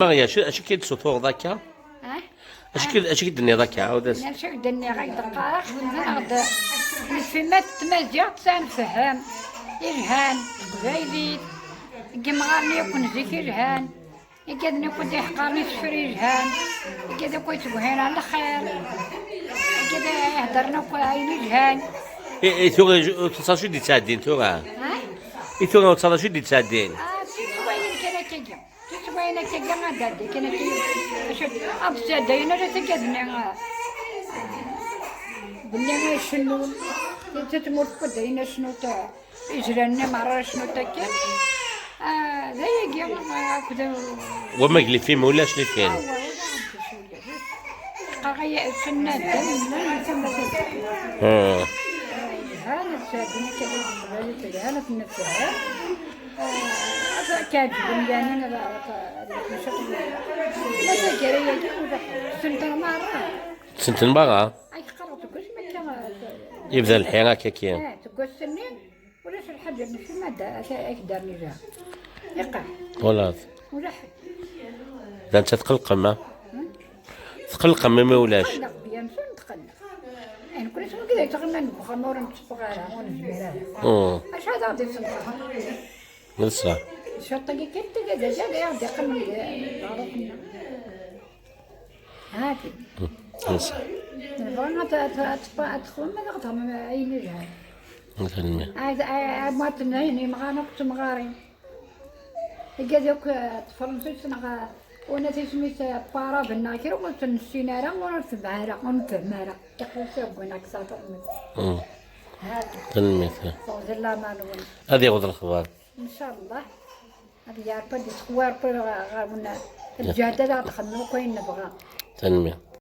ماغيا اش كيدسو ذاكا اش كيدني ذاكا عاود نمشي دني غير دقائق ونغد الفيلمات التمازيغ تنفهم يجهان قبايلي كيمغارني يكون زيك يجهان يقدني يكون يحقرني سفر يجهان يقد يكون تبهين على الخير يقد يهدرنا كاين يجهان اي تو تصاشي دي تسادين تو اي تو تصاشي دي تسادين تسوين كنا كيجا تسوين كيجا ما دادي كنا كي شد ابسا داينا تكدنا بنينا شنو تتمر كدينا شنو تا اجرنا مرة شنو تاكل زي كيما كذا وما قلي فيلم ولا شنو فين قاية فنان دائما فما هانا ساكنة كذا هانا في النفس كاتبين يعني أنا مشغول لا تجري سنتين مرة سنتين مرة أي قرأت كل ما كان يبدا الحين هكا كي تقول سنين ولا شي الحاجة في المادة أقدر نجاح يقع ولا ولا حد إذا أنت تقلق ما ولاش تقلق بيا نسون تقلق يعني كل شيء كذا يتغنى نبغى نور نتبغى ونجبرها اش هذا غادي تصنفها نصرا شطقي كنت كذا جا غادي يقمن عرفنا هاكي نصرا نبغى تدخل ما نغطى اي نجهل مثلا ما تنهيني مغانا كنت مغاري كذاك تفرنسي سنغا وانا تسميت بارا بالناكر وقلت نسينا راه ونفهمها راه ونفهمها يقول سوقنا كساطر هذا تنميتها فوز الله ما نقول هذه غد الأخبار ان شاء الله هذه يا ربي تخوار الجهد هذا دخلنا وكاين نبغى تنمية